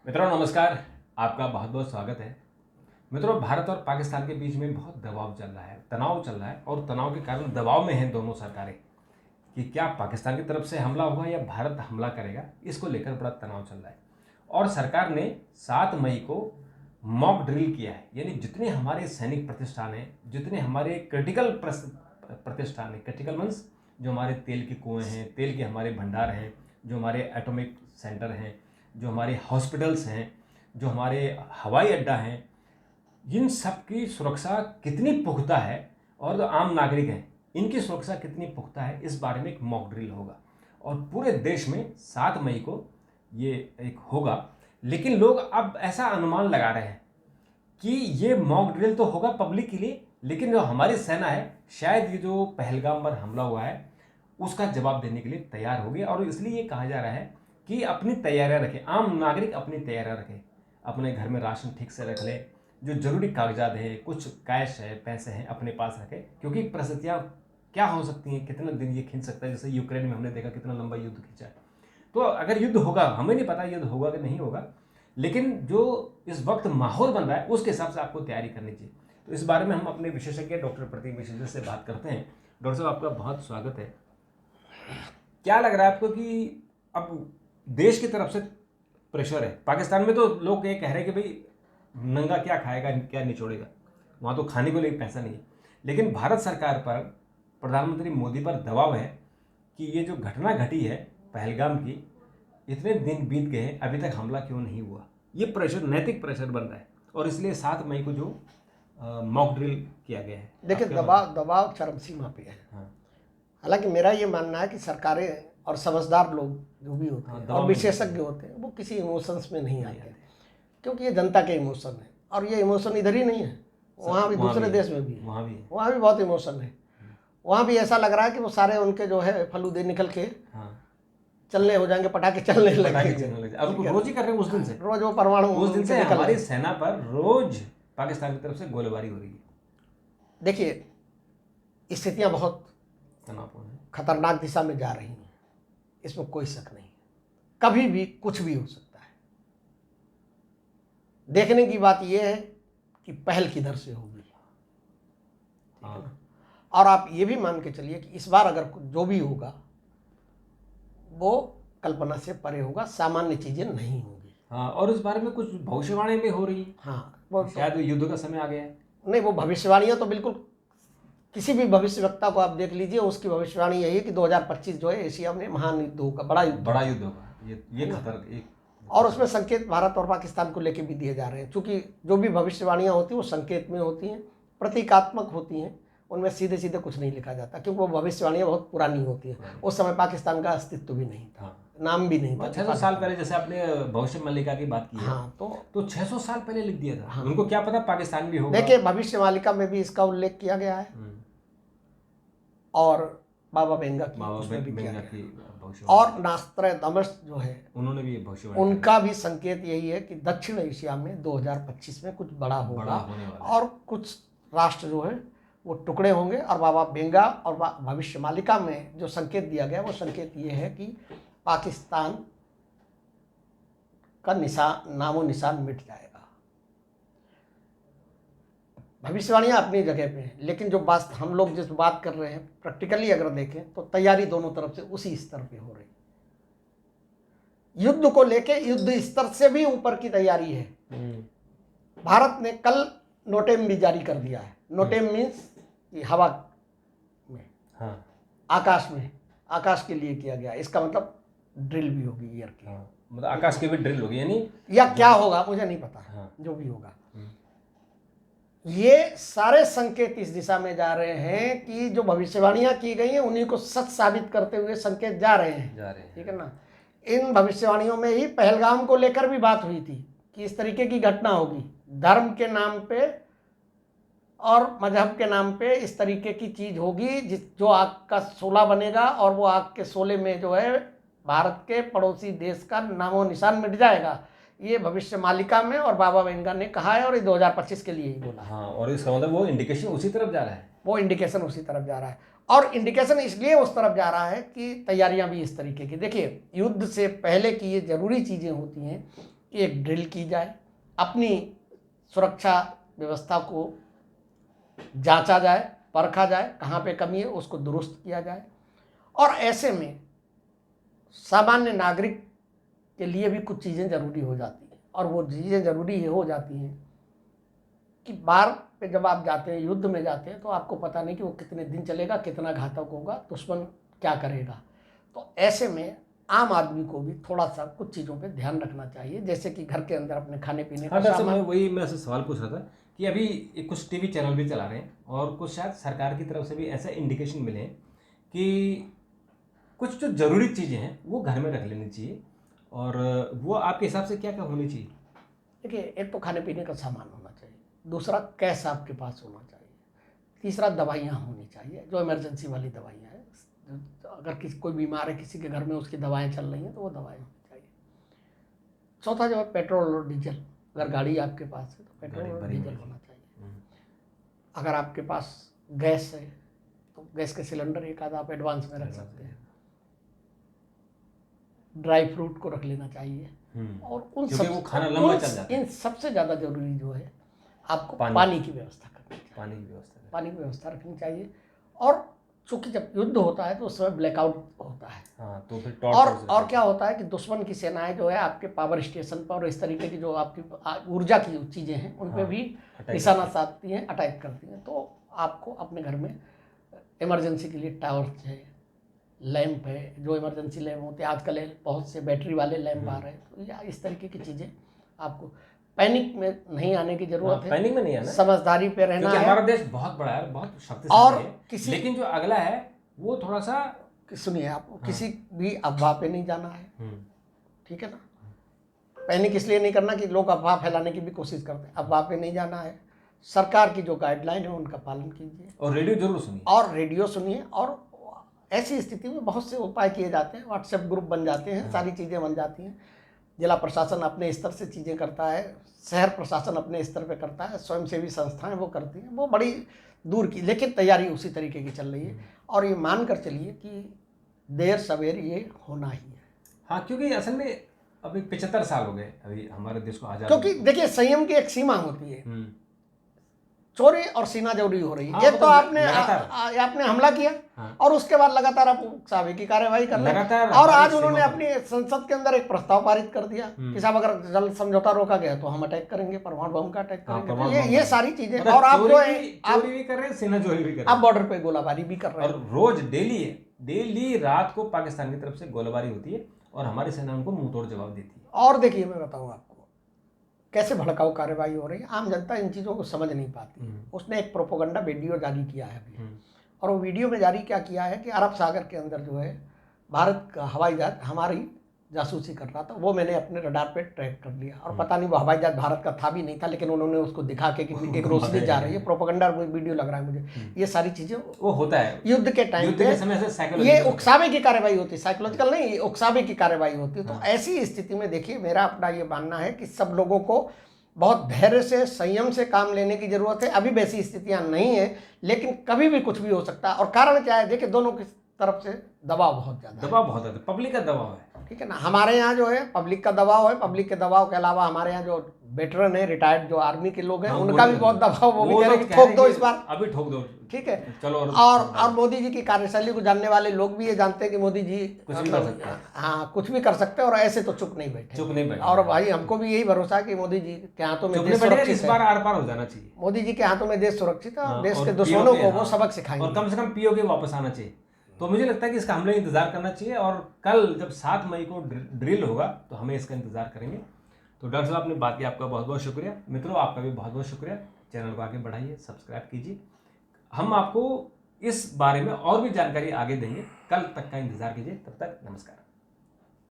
मित्रों नमस्कार, आपका बहुत बहुत स्वागत है। मित्रों, भारत और पाकिस्तान के बीच में बहुत दबाव चल रहा है, तनाव चल रहा है और तनाव के कारण दबाव में हैं दोनों सरकारें कि क्या पाकिस्तान की तरफ से हमला होगा या भारत हमला करेगा। इसको लेकर बड़ा तनाव चल रहा है और सरकार ने 7 मई को मॉक ड्रिल किया है। यानी जितने हमारे सैनिक प्रतिष्ठान हैं, जितने हमारे क्रिटिकल प्रतिष्ठान हैं, क्रिटिकल मीन्स जो हमारे तेल के कुएँ हैं, तेल के हमारे भंडार हैं, जो हमारे एटॉमिक सेंटर हैं, जो हमारे हॉस्पिटल्स हैं, जो हमारे हवाई अड्डा हैं, इन सब की सुरक्षा कितनी पुख्ता है और जो आम नागरिक हैं इनकी सुरक्षा कितनी पुख्ता है, इस बारे में एक मॉक ड्रिल होगा और पूरे देश में 7 मई को ये एक होगा। लेकिन लोग अब ऐसा अनुमान लगा रहे हैं कि ये मॉक ड्रिल तो होगा पब्लिक के लिए, लेकिन जो हमारी सेना है शायद ये जो पहलगाम पर हमला हुआ है उसका जवाब देने के लिए तैयार हो गया। और इसलिए ये कहा जा रहा है कि अपनी तैयारियां रखें, आम नागरिक अपनी तैयारियां रखें, अपने घर में राशन ठीक से रख लें, जो जरूरी कागजात हैं, कुछ कैश है, पैसे हैं, अपने पास रखें, क्योंकि परिस्थितियाँ क्या हो सकती हैं, कितना दिन ये खींच सकता है। जैसे यूक्रेन में हमने देखा कितना लंबा युद्ध खींचा है। तो अगर युद्ध होगा, हमें नहीं पता युद्ध होगा कि नहीं होगा, लेकिन जो इस वक्त माहौल बन रहा है उसके हिसाब से आपको तैयारी करनी चाहिए। तो इस बारे में हम अपने विशेषज्ञ डॉक्टर प्रतीक मिश्र से बात करते हैं। डॉक्टर साहब, आपका बहुत स्वागत है। क्या लग रहा है आपको कि अब देश की तरफ से प्रेशर है? पाकिस्तान में तो लोग ये कह रहे हैं कि भाई नंगा क्या खाएगा, क्या निचोड़ेगा, वहाँ तो खाने को लिए पैसा नहीं है। लेकिन भारत सरकार पर, प्रधानमंत्री मोदी पर दबाव है कि ये जो घटना घटी है पहलगाम की, इतने दिन बीत गए हैं, अभी तक हमला क्यों नहीं हुआ। ये प्रेशर, नैतिक प्रेशर बन रहा है और इसलिए 7 मई को जो मॉक ड्रिल किया गया है। देखिए, दबाव चरम सीमा पे है। हाँ, हालांकि मेरा ये मानना है कि सरकारें और समझदार लोग जो भी होते हैं और विशेषज्ञ होते हैं वो किसी इमोशंस में नहीं आते, क्योंकि ये जनता के इमोशन है और ये इमोशन इधर ही नहीं है, वहाँ भी दूसरे देश में भी है, वहाँ भी बहुत इमोशन है। वहाँ भी ऐसा लग रहा है कि वो सारे उनके जो है फलूदे निकल के चलने हो जाएंगे, पटाखे चलने लगे। अब रोज ही कर रहे हैं, उस दिन से रोज वो परमाणु, उस दिन से हमारी सेना पर रोज पाकिस्तान की तरफ से गोलीबारी हो रही है। देखिए, स्थितियाँ बहुत तनावपूर्ण है, खतरनाक दिशा में जा रही हैं, इसमें कोई शक नहीं है। कभी भी कुछ भी हो सकता है। देखने की बात यह है कि पहल किधर से होगी। और आप ये भी मान के चलिए कि इस बार अगर जो भी होगा वो कल्पना से परे होगा, सामान्य चीजें नहीं होगी। हाँ, और इस बारे में कुछ भविष्यवाणी भी हो रही है। हाँ, वो शायद युद्ध का समय आ गया है। नहीं, वो भविष्यवाणियां तो बिल्कुल, किसी भी भविष्यवक्ता को आप देख लीजिए, उसकी भविष्यवाणी यही है कि 2025 जो है एशिया में महान युद्ध होगा, बड़ा युद्ध होगा। ये खतर एक, और उसमें संकेत भारत और पाकिस्तान को लेके भी दिए जा रहे हैं, क्योंकि जो भी भविष्यवाणियां होती हैं वो संकेत में होती हैं, प्रतीकात्मक होती हैं, उनमें सीधे सीधे कुछ नहीं लिखा जाता, क्योंकि वो भविष्यवाणियां बहुत पुरानी होती हैं। उस समय पाकिस्तान का अस्तित्व भी नहीं था, नाम भी नहीं था। 600 साल पहले, जैसे आपने भविष्य मल्लिका की बात की है, हाँ, तो 600 साल पहले लिख दिया था। हाँ, उनको क्या पता पाकिस्तान भी होगा। देखिए, भविष्य मालिका में भी इसका उल्लेख किया गया है और बाबा बेंगा की और नास्ट्राडामस जो है उन्होंने भी भविष्यवाणी, उनका भी संकेत यही है कि दक्षिण एशिया में 2025 में कुछ बड़ा होगा और कुछ राष्ट्र जो है वो टुकड़े होंगे। और बाबा बेंगा और भविष्य मालिका में जो संकेत दिया गया वो संकेत ये है कि पाकिस्तान का नामो निशान मिट जाएगा। भविष्यवाणियाँ अपनी जगह पे हैं, लेकिन जो बात हम लोग जिस बात कर रहे हैं प्रैक्टिकली अगर देखें तो तैयारी दोनों तरफ से उसी स्तर पे हो रही है। युद्ध को लेके युद्ध स्तर से भी ऊपर की तैयारी है। भारत ने कल नोटेम भी जारी कर दिया है। नोटेम मीन्स हवा में, हाँ, आकाश के लिए किया गया। इसका मतलब ड्रिल भी होगी ईयर की। हाँ, मतलब आकाश की भी ड्रिल होगी, यानी या क्या होगा मुझे नहीं पता। हाँ, जो भी होगा, ये सारे संकेत इस दिशा में जा रहे हैं कि जो भविष्यवाणियां की गई हैं उन्हीं को सच साबित करते हुए संकेत जा रहे हैं। ठीक है ना। इन भविष्यवाणियों में ही पहलगाम को लेकर भी बात हुई थी कि इस तरीके की घटना होगी, धर्म के नाम पे और मजहब के नाम पे इस तरीके की चीज होगी जो आग का शोला बनेगा और वो आग के शोले में जो है भारत के पड़ोसी देश का नामो निशान मिट जाएगा। ये भविष्य मालिका में और बाबा बेंगा ने कहा है और ये 2025 के लिए ही बोला। हाँ, और इसका मतलब वो इंडिकेशन उसी तरफ जा रहा है। वो इंडिकेशन उसी तरफ जा रहा है और इंडिकेशन इसलिए उस तरफ जा रहा है कि तैयारियां भी इस तरीके की। देखिए, युद्ध से पहले की ये जरूरी चीजें होती हैं एक ड्रिल की जाए, अपनी सुरक्षा व्यवस्था को जांचा जाए, परखा जाए, कहाँ पे कमी है उसको दुरुस्त किया जाए। और ऐसे में सामान्य नागरिक के लिए भी कुछ चीज़ें ज़रूरी हो जाती हैं, और वो चीज़ें ज़रूरी हो जाती हैं कि बार पे जब आप जाते हैं, युद्ध में जाते हैं, तो आपको पता नहीं कि वो कितने दिन चलेगा, कितना घातक होगा, दुश्मन क्या करेगा। तो ऐसे में आम आदमी को भी थोड़ा सा कुछ चीज़ों पे ध्यान रखना चाहिए, जैसे कि घर के अंदर अपने खाने पीने का सामान। मैं ऐसे सवाल पूछ रहा था कि अभी कुछ टीवी चैनल भी चला रहे हैं और कुछ शायद सरकार की तरफ से भी ऐसे इंडिकेशन मिले हैं कि कुछ जो ज़रूरी चीज़ें हैं वो घर में रख लेनी चाहिए, और वो आपके हिसाब से क्या क्या होनी चाहिए? देखिए, एक तो खाने पीने का सामान होना चाहिए, दूसरा कैश आपके पास होना चाहिए, तीसरा दवाइयाँ होनी चाहिए, जो इमरजेंसी वाली दवाइयाँ हैं। अगर कोई बीमार है किसी के घर में, उसकी दवाएं चल रही हैं, तो वो दवाएं होनी चाहिए। चौथा जो है पेट्रोल और डीजल, अगर गाड़ी आपके पास है तो पेट्रोल और डीजल होना चाहिए। अगर आपके पास गैस है तो गैस के सिलेंडर एक आधा आप एडवांस में रख सकते हैं। ड्राई फ्रूट को रख लेना चाहिए। और उन सब वो खाना लंबा चल जाता है। इन सबसे ज़्यादा जरूरी जो है, आपको पानी की व्यवस्था करनी चाहिए। पानी की व्यवस्था रखनी चाहिए। और चूंकि जब युद्ध होता है तो उस समय ब्लैकआउट होता है। हाँ, तो फिर और क्या होता है कि दुश्मन की सेनाएं जो है आपके पावर स्टेशन पर और इस तरीके की जो आपकी ऊर्जा की चीज़ें हैं उन पर भी निशाना साधती हैं, अटैक करती हैं। तो आपको अपने घर में इमरजेंसी के लिए टॉर्च है, लैंप है, जो इमरजेंसी लैंप होते हैं आजकल बहुत से बैटरी वाले लैंप आ रहे हैं, तो या इस तरीके की चीज़ें। आपको पैनिक में नहीं आने की जरूरत है, पैनिक में नहीं आना, समझदारी पे रहना है। हमारा देश बहुत बड़ा है, बहुत शक्तिशाली है, लेकिन जो अगला है वो थोड़ा सा, सुनिए, आपको किसी भी अफवाह पे नहीं जाना है, ठीक है ना। पैनिक इसलिए नहीं करना कि लोग अफवाह फैलाने की भी कोशिश करते हैं, अफवाह पे नहीं जाना है। सरकार की जो गाइडलाइन है उनका पालन कीजिए, और रेडियो जरूर सुनिए, और ऐसी स्थिति में बहुत से उपाय किए जाते हैं, व्हाट्सएप ग्रुप बन जाते हैं, सारी चीज़ें बन जाती हैं। जिला प्रशासन अपने स्तर से चीज़ें करता है, शहर प्रशासन अपने स्तर पे करता है, स्वयंसेवी संस्थाएं वो करती हैं, वो बड़ी दूर की, लेकिन तैयारी उसी तरीके की चल रही है। और ये मान कर चलिए कि देर सवेर ये होना ही है। हाँ, क्योंकि असल में अभी 75 साल हो गए अभी हमारे देश को आजाद। क्योंकि देखिए, संयम की एक सीमा होती है, चोरी और सीना जरूरी हो रही है। एक तो आपने हमला किया, और उसके बाद लगातार आप उकसावे की कार्यवाही कर रहे हैं। और आज उन्होंने अपनी संसद के अंदर एक प्रस्ताव पारित कर दिया कि साहब अगर जल समझौता रोका गया तो हम अटैक करेंगे, परमाणु बम का अटैक करेंगे। ये सारी चीजें, और आप जो है चोरी भी कर रहे हैं, सेना चोरी भी कर रहे हैं, आप बॉर्डर पे गोलाबारी भी कर रहे हैं, और रोज डेली रात को पाकिस्तान की तरफ से गोलाबारी होती है और हमारी सेना उनको मुंह तोड़ जवाब देती है। और देखिए, मैं बताऊं आपको कैसे भड़काऊ कार्रवाई हो रही है। आम जनता इन चीज़ों को समझ नहीं पाती। उसने एक प्रोपोगंडा वीडियो जारी किया है अभी, और वो वीडियो में जारी क्या किया है कि अरब सागर के अंदर जो है भारत का हवाई जहाज हमारी जासूसी कर रहा था, वो मैंने अपने रडार पे ट्रैक कर लिया, और पता नहीं वो हवाई जहाज भारत का था भी नहीं था, लेकिन उन्होंने उसको दिखा के कि एक रोशनी जा रही है, प्रोपोगंडा वीडियो लग रहा है मुझे। ये सारी चीजें वो होता है युद्ध के टाइम पे, ये उकसावे की कार्रवाई होती है, साइकोलॉजिकल नहीं, उकसावे की कार्रवाई होती है। तो ऐसी स्थिति में देखिए, मेरा अपना ये मानना है कि सब लोगों को बहुत धैर्य से, संयम से काम लेने की जरूरत है। अभी वैसी स्थितियां नहीं है, लेकिन कभी भी कुछ भी हो सकता है। और कारण क्या है, देखिए, दोनों की तरफ से दबाव बहुत ज्यादा है, पब्लिक का दबाव है, ठीक है ना। हमारे यहाँ जो है पब्लिक का दबाव है, पब्लिक के दबाव के अलावा हमारे यहाँ जो वेटरन है, रिटायर्ड जो आर्मी के लोग हैं, उनका भी बहुत दबाव, वो भी कह रहे हैं कि ठोक दो, इस बार अभी ठोक दो, ठीक है। चलो। और मोदी जी की कार्यशैली को जानने वाले लोग भी ये जानते हैं कि मोदी जी कुछ भी कर सकते हैं, हाँ, कुछ भी कर सकते हैं, और ऐसे तो चुप नहीं बैठे। और भाई, हमको भी यही भरोसा है कि मोदी जी के हाथों में देश सुरक्षित है, इस बार आर पार हो जाना चाहिए। मोदी जी के हाथों में देश सुरक्षित है, और देश के दुश्मनों को वो सबक सिखाएंगे, और कम से कम पीओके वापस आना चाहिए। तो मुझे लगता है कि इसका हम लोग इंतजार करना चाहिए, और कल जब 7 मई को ड्रिल होगा तो हमें इसका इंतजार करेंगे। तो डॉक्टर साहब, आपने बात की, आपका बहुत बहुत शुक्रिया। मित्रों, आपका भी बहुत बहुत शुक्रिया। चैनल को आगे बढ़ाइए, सब्सक्राइब कीजिए। हम आपको इस बारे में और भी जानकारी आगे देंगे। कल तक का इंतजार कीजिए। तब तक नमस्कार।